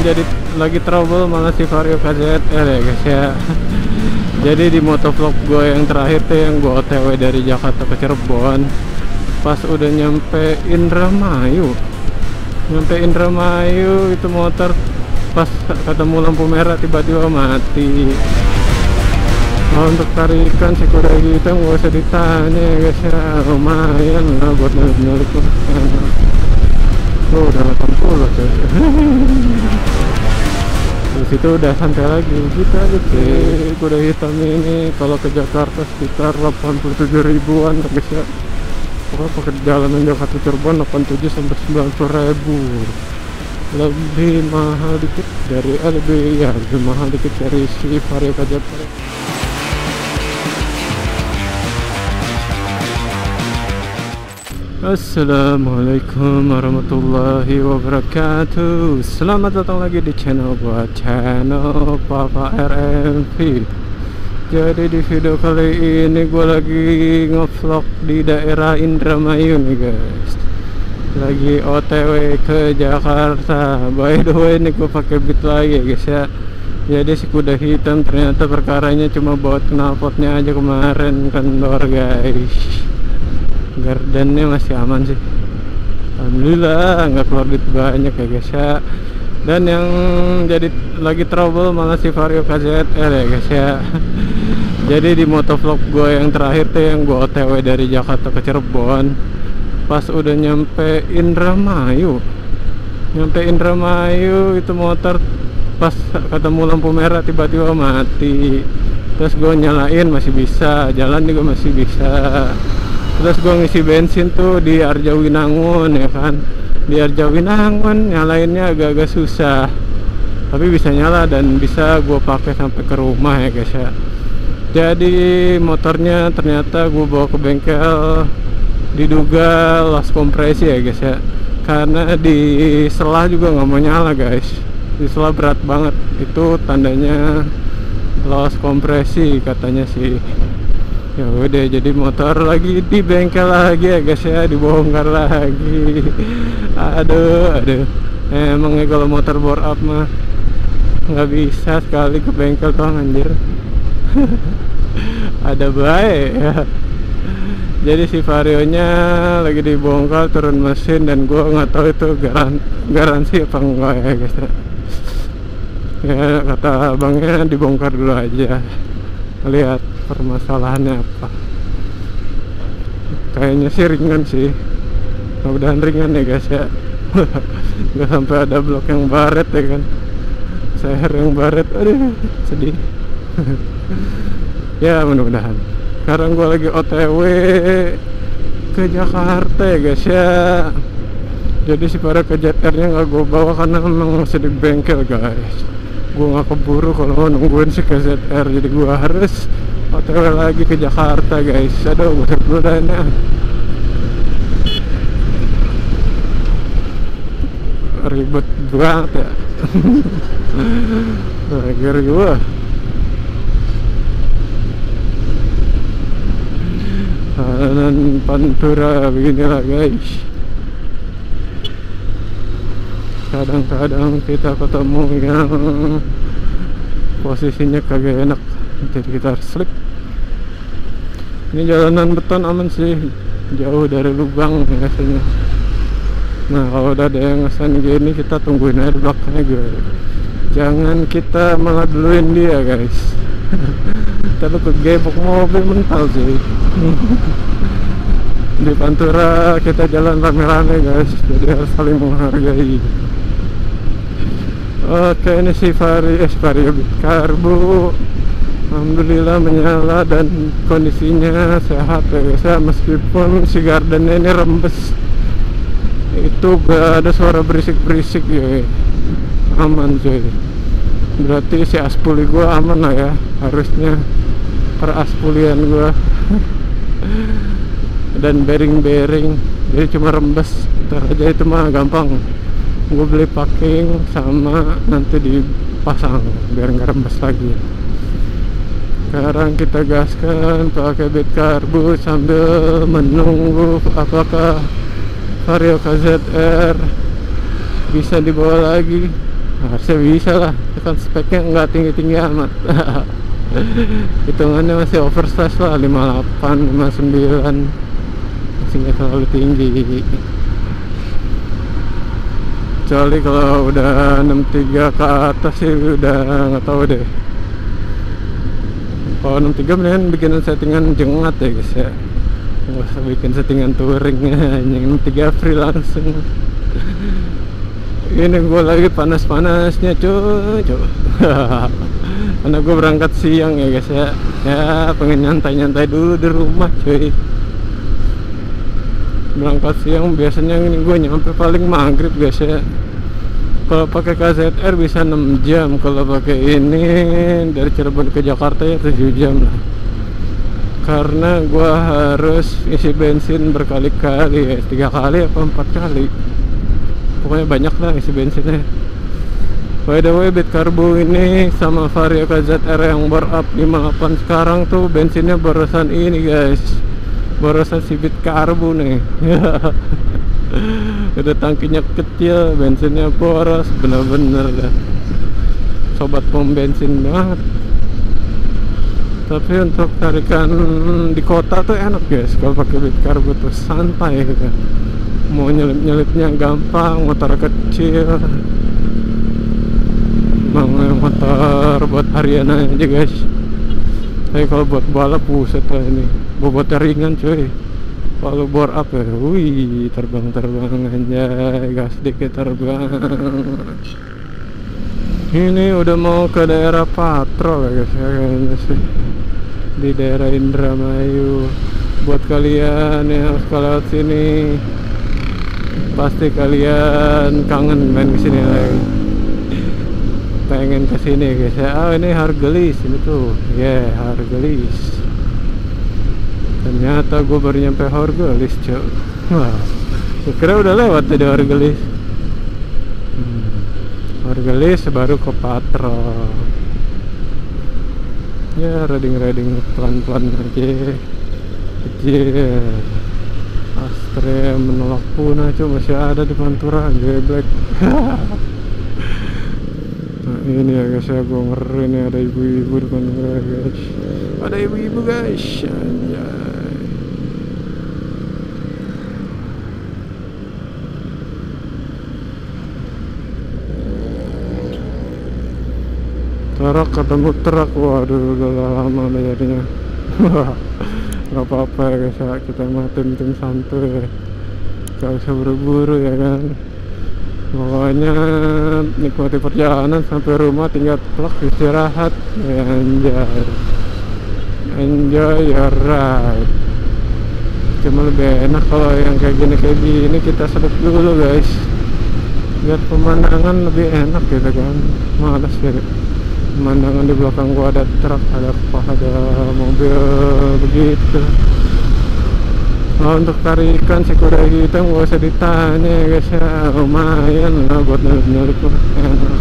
jadi lagi trouble malah si Vario KZR ya guys ya. Jadi di motovlog gue yang terakhir tuh yang gue OTW dari Jakarta ke Cirebon, pas udah nyampe Indramayu itu motor pas ketemu lampu merah tiba-tiba mati. Untuk tarikan si kuda hitam gak usah ditanya ya guys ya, lumayan lah buat nyelip-nyelip tuh udah 80 coy. Terus itu udah santai lagi kita gitu. Kuda hitam ini kalau ke Jakarta sekitar 87 ribuan guys ya. Pokoknya pakai jalanan Jakarta Cirebon 87 sampai 90 ribu. Lebih mahal dikit dari lebih mahal dikit dari si Vario KZR. Assalamualaikum warahmatullahi wabarakatuh. Selamat datang lagi di channel Papa RMV. Jadi di video kali ini gue lagi ngevlog di daerah Indramayu nih guys. Lagi OTW ke Jakarta. By the way ini gue pakai beat lagi ya guys ya. Jadi si kuda hitam ternyata perkaranya cuma buat knalpotnya aja kemarin kendor guys. Gardennya masih aman sih, alhamdulillah nggak keluar duit banyak ya guys ya. Dan yang jadi lagi trouble malah si Vario KZR ya guys ya. Jadi di motovlog gue yang terakhir tuh yang gue OTW dari Jakarta ke Cirebon, pas udah nyampe Indramayu itu motor pas ketemu lampu merah tiba-tiba mati. Terus gue nyalain masih bisa, jalan juga masih bisa. Terus gue ngisi bensin tuh di Arjawinangun ya kan. Di Arjawinangun nyalainnya agak-agak susah, tapi bisa nyala dan bisa gue pakai sampai ke rumah ya guys ya. Jadi motornya ternyata gue bawa ke bengkel, diduga loss kompresi ya guys ya. Karena di selah juga nggak mau nyala guys. Di selah berat banget, itu tandanya loss kompresi katanya sih. Ya udah, jadi motor lagi di bengkel lagi ya guys ya, dibongkar lagi. Aduh emangnya kalau motor bore up mah nggak bisa sekali ke bengkel tuh anjir. Ada baik ya. Jadi si Varionya lagi dibongkar, turun mesin, dan gua nggak tahu itu garansi apa enggak ya guys ya. Ya kata abangnya dibongkar dulu aja, lihat permasalahannya apa. Kayaknya sih ringan sih, mudah-mudahan ringan ya guys ya. Nggak sampai ada blok yang baret ya kan, seher yang baret, aduh sedih. Ya mudah-mudahan. Sekarang gue lagi OTW ke Jakarta ya guys ya. Jadi si para KZR nya nggak gue bawa karena memang masih di bengkel guys. Gue nggak keburu kalau nungguin si KZR, jadi gue harus OTW lagi ke Jakarta guys. Aduh gue sebelumnya ribet banget ya. Akhir gue jalanan Pantura beginilah guys. Kadang-kadang kita ketemu yang posisinya kagak enak, jadi kita harus slip. Ini jalanan beton aman sih, jauh dari lubang biasanya. Nah kalau udah ada yang ngesan gini kita tungguin aja di belakangnya guys. Jangan kita malah duluin dia guys. Kita tuh kegebok mobil mental sih. Di Pantura kita jalan rame-rame guys, jadi harus saling menghargai. Oke, ini si Vario Karbu alhamdulillah menyala dan kondisinya sehat ya guys ya. Meskipun si gardennya ini rembes, itu gak ada suara berisik-berisik ya, aman cuy. Berarti si aspuli gua aman lah ya, harusnya peraspulian gua. Dan bearing jadi cuma rembes, ntar aja itu mah gampang, gue beli packing sama nanti dipasang biar nggak rembes lagi. Sekarang kita gaskan pakai beat karbu sambil menunggu apakah Vario KZR bisa dibawa lagi harusnya bisa lah, kan speknya nggak tinggi-tinggi amat. Hitungannya masih oversize lah, 58, 59, masih nggak terlalu tinggi. Kecuali kalau udah 63 ke atas sih udah nggak tahu deh. Kalau 63 mendingan bikin settingan jengat ya guys ya, nggak usah bikin settingan touring. Hanya 63 free langsung. Ini gue lagi panas-panasnya cuy. Karena gue berangkat siang ya guys ya. Ya pengen nyantai-nyantai dulu di rumah cuy. Berangkat siang biasanya ini gue nyampe paling maghrib guys ya. Kalau pakai KZR bisa 6 jam, kalau pakai ini dari Cirebon ke Jakarta ya 7 jam lah. Karena gue harus isi bensin berkali-kali ya, 3 kali apa 4 kali. Pokoknya banyak lah isi bensinnya. By the way, Bitcarbo ini sama Vario KZR yang bar up 58 sekarang tuh bensinnya borosan ini guys, borosan si Bitcarbo nih. Udah tangkinya kecil, bensinnya boros, bener-bener dah sobat pom bensin banget. Tapi untuk tarikan di kota tuh enak guys, kalau pakai Bitcarbo tuh santai gitu. Mau nyelip-nyelipnya gampang, motor kecil. Bang, motor buat harian aja guys. Tapi kalau buat balap buset lah ini, bobotnya ringan cuy. Kalau bore up ya, wih, terbang-terbang aja, gas dikit terbang. Ini udah mau ke daerah Patrol ya guys ya, kayaknya sih, di daerah Indramayu. Buat kalian yang suka lewat sini, pasti kalian kangen main kesini lagi, pengen kesini guys ya. Oh ini Hargelis ini tuh, ya yeah, Hargelis. Ternyata gue baru nyampe Hargelis cuy. Wah, gue kira udah lewat tadi Hargelis. Hargelis baru ke Patrol. Ya riding pelan-pelan aja, kecil. Astre menolak punah cuy, masih ada di Pantura, geblek. Nah ini ya guys ya, gue ngeri nih, ada ibu-ibu depan gue guys. Ada ibu-ibu guys, anjay. Truk ketemu truk, waduh udah lama udah jadinya. Gak apa-apa ya guys ya, kita mah tim santuy ya, gak usah buru-buru ya kan. Pokoknya nikmati perjalanan sampai rumah, tinggal plug istirahat ya, enjoy your ride. Cuma lebih enak kalau yang kayak gini kita sedep dulu guys, biar pemandangan lebih enak gitu kan. Malas gitu pemandangan di belakang gua ada truk, ada mobil begitu. Nah, untuk tarikan si kuda hitam gak usah ditanya ya guys ya, lumayan lah buat nyelip-nyelip tuh, enak.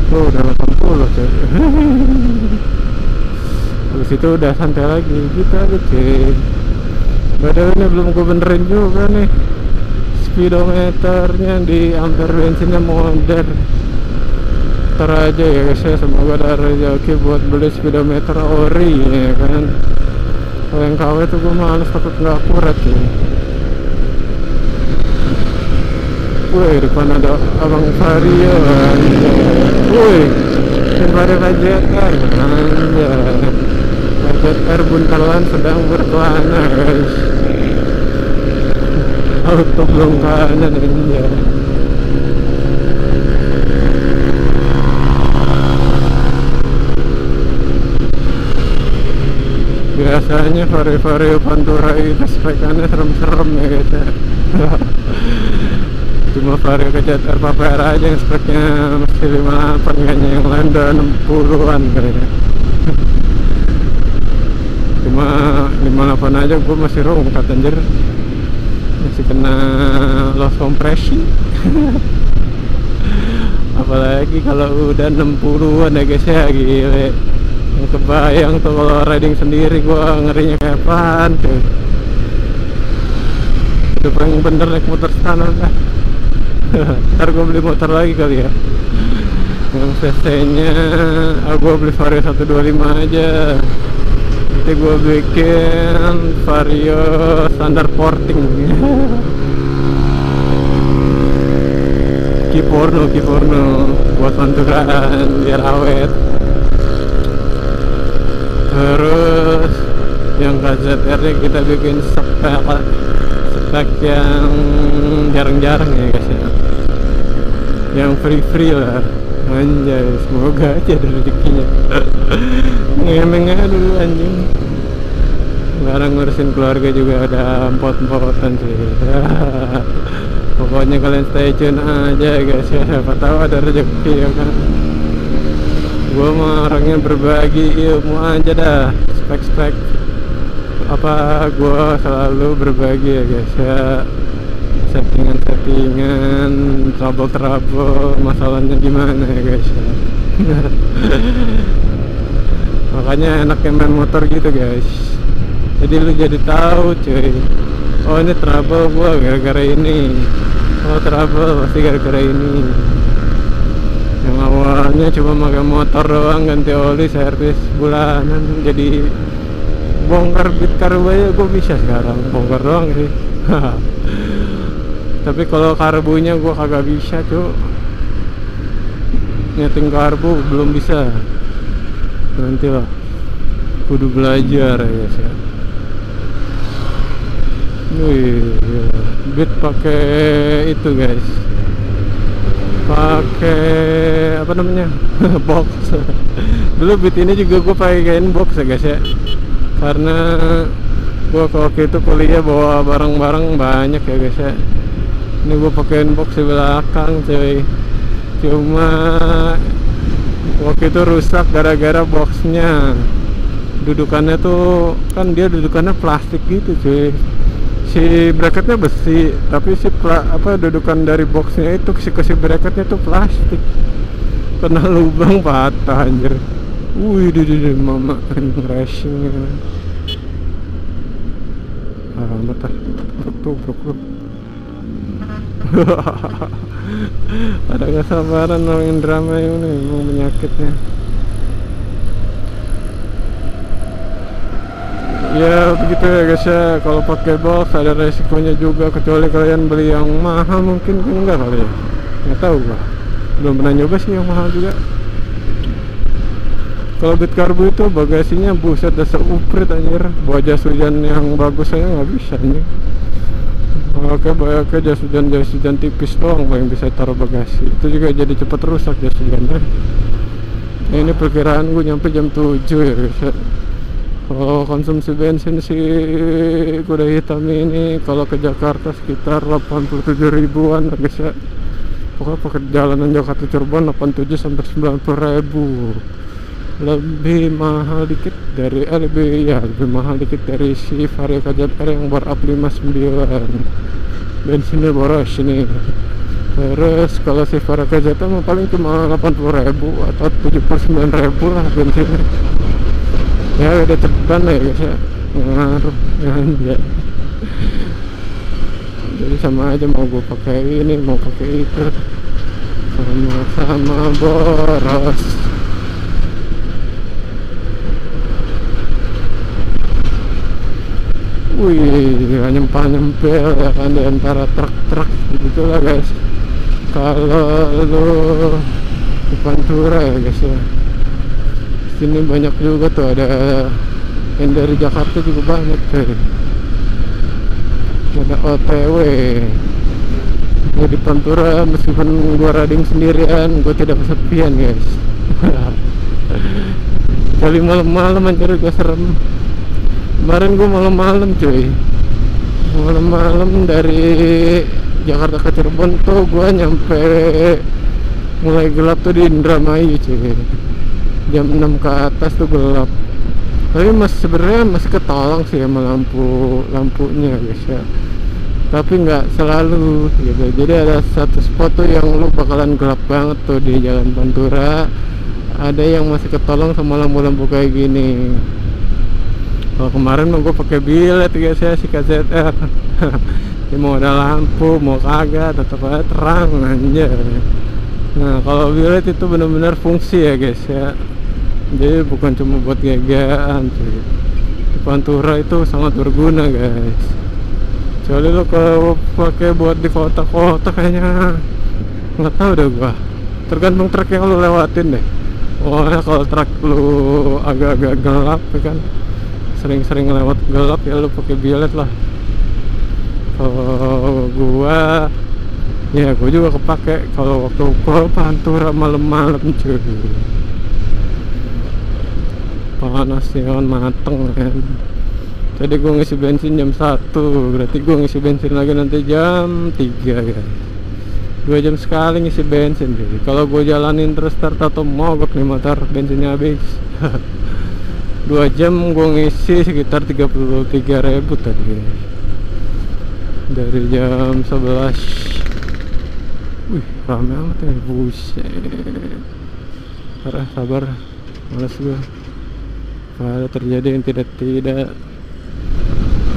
Oh udah 80 cuy. Habis itu udah santai lagi gitu aja cuy. Padahal ini belum gue benerin juga nih speedometernya di ampere bensinnya modern. Ntar aja ya guys ya, semoga ada rezeki buat beli speedometer ori ya kan. Kalau yang KW tuh gue males, takut nggak akurat ya. Wih, depan ada abang Vario anjay. Wih, yang Vario KZR anjay. KZR Buntalan sedang berkelana guys. Auto belum kanan anjay. Biasanya Vario Pantura itu spekannya serem-serem ya guys ya. Cuma Vario KZR Papera aja yang speknya masih 58, kayaknya yang lain udah 60-an kayaknya. Cuma 58 aja gue masih rongkat anjir, masih kena loss compression. Apalagi kalau udah 60-an ya guys ya, gile. Kebayang tuh kalau riding sendiri gua ngerinya kayak apaan cuy. Udah paling bener naik motor standar dah. Ntar gua beli motor lagi kali ya. Yang cc nya gue beli Vario 125 aja. Nanti gue bikin Vario standar porting. Kiporno buat panturan biar awet. Terus yang KZR nya kita bikin spek yang jarang-jarang ya guys ya, yang free lah. Anjay, semoga aja ada rezekinya. Ngemengnya dulu anjing. Sekarang ngurusin keluarga juga ada empot-empotan sih. Pokoknya kalian stay tune aja guys ya, siapa tahu ada rezeki ya kan. Gue mah orangnya berbagi ilmu aja dah, spek apa gue selalu berbagi ya guys ya, settingan trouble masalahnya gimana ya guys ya. Makanya enaknya main motor gitu guys, jadi lu jadi tahu cuy, oh ini trouble gua gara-gara ini, oh trouble pasti gara-gara ini. Yang awalnya cuma pakai motor doang, ganti oli, servis bulanan, jadi bongkar bit karbu aja gue bisa sekarang, bongkar doang sih. Tapi kalau karbunya gue kagak bisa cuy, nyeting karbu belum bisa. Nanti lah kudu belajar ya guys ya. Wih, bit pakai itu guys, pakai apa namanya box. Dulu bit ini juga gue pakaiin box ya guys ya, karena gue waktu itu kuliah bawa barang-barang banyak ya guys ya. Ini gue pakaiin box di belakang cuy, cuma waktu itu rusak gara-gara boxnya. Dudukannya tuh kan dia dudukannya plastik gitu cuy, si bracketnya besi tapi si dudukan dari boxnya itu si bracketnya tuh plastik, kena lubang patah anjir. Wih di mama racing mata tuh bro. Ada kesabaran nongin drama ini, emang penyakitnya. Ya begitu ya guys ya, kalau pakai box ada resikonya juga, kecuali kalian beli yang mahal mungkin enggak kali ya, nggak tahu gua, belum pernah nyoba sih yang mahal juga. Kalau bit karbu itu bagasinya buset dah seuprit anjir, bawa jas hujan yang bagus saya nggak bisa nih. Oke jas hujan tipis doang yang bisa taruh bagasi, itu juga jadi cepat rusak jas hujannya. Nah, ini perkiraan gue nyampe jam 7 ya guys ya. Kalau konsumsi bensin si kuda hitam ini kalau ke Jakarta sekitar 87 ribuan guys ya. Pokoknya pakai jalanan Jakarta Cirebon 87 sampai 90 ribu. Lebih mahal dikit dari lebih mahal dikit dari si Vario KZR yang bar up 59. Bensinnya boros ini. Terus kalau si Vario KZR paling cuma 80 ribu atau 79 ribu lah bensinnya. Ya udah cepetan ya guys ya, ngaruh ya. Jadi sama aja, mau gue pakai ini mau pakai itu, sama-sama boros. Wih, nyempil ya kan di antara truk-truk gitu lah guys. Kalau lu di Pantura ya guys ya, sini banyak juga tuh, ada yang dari Jakarta juga banyak tuh. Ada OTW. Gue di Pantura meskipun gue riding sendirian, gue tidak kesepian guys. Kali malam-malam anjir gue serem. Kemarin gue malam-malam cuy, malam-malam dari Jakarta ke Cirebon tuh gue nyampe mulai gelap tuh di Indramayu cuy. Jam 6 ke atas tuh gelap, tapi sebenarnya masih ketolong sih sama lampunya guys ya, tapi nggak selalu gitu. Jadi ada satu spot tuh yang lu bakalan gelap banget tuh di Jalan Pantura, ada yang masih ketolong sama lampu-lampu kayak gini. Kalau kemarin mah gue pakai bilet guys ya si KZR. Ya mau ada lampu mau kagak tetap aja terang aja. Nah kalau billet itu benar-benar fungsi ya guys ya, jadi bukan cuma buat gaya-gayaan cuy. Pantura itu sangat berguna guys, kecuali lo kalau pakai buat di kota-kota kayaknya nggak tahu deh gua, tergantung truk yang lo lewatin deh. Pokoknya kalau truk lo agak-agak gelap ya kan, sering-sering lewat gelap ya lo pakai billet lah. Kalau gua ya gua juga kepake kalau waktu ke Pantura malam-malam cuy, panasnya kan mateng kan. Jadi gue ngisi bensin jam 1, berarti gue ngisi bensin lagi nanti jam 3 guys. 2 jam sekali ngisi bensin. Jadi kalau gue jalanin terus start atau mogok nih motor, bensinnya habis. 2 jam gue ngisi sekitar 33.000 tadi guys. Dari jam 11. Wih rame amat ya, buset. Sabar, males gue. Ada terjadi yang tidak.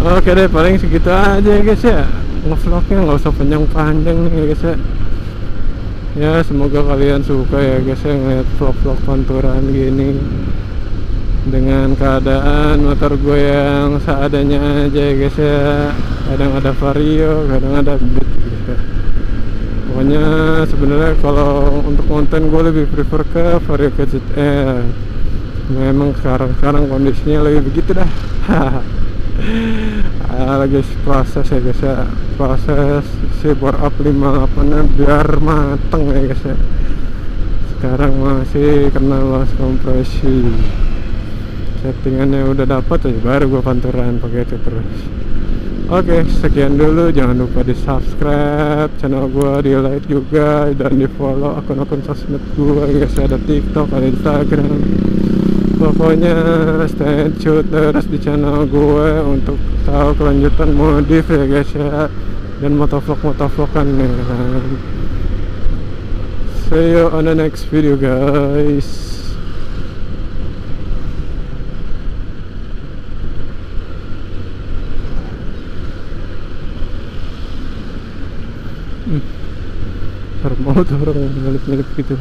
Oke deh, paling segitu aja ya guys ya, ngevlognya nggak usah panjang-panjang nih guys ya. Ya semoga kalian suka ya guys ya ngeliat vlog-vlog panturan gini, dengan keadaan motor gue yang seadanya aja ya guys ya. Kadang ada vario, kadang ada beat gitu. Pokoknya sebenarnya kalau untuk konten gue lebih prefer ke vario KZR. Memang sekarang kondisinya lebih begitu dah. Lagi proses ya guys ya, proses si bore up 58 nya biar mateng ya guys ya. Sekarang masih kena loss kompresi, settingannya udah dapat ya, baru gua panturan pakai itu terus. Oke, sekian dulu, jangan lupa di subscribe channel gua, di like juga, dan di follow akun-akun sosmed gua guys, ada TikTok, ada Instagram. Pokoknya stay tune terus di channel gue untuk tahu kelanjutan modif ya guys ya, dan motovlog-motovlogan ya. See you on the next video guys. Mau tuh orang nyelip-nyelip gitu.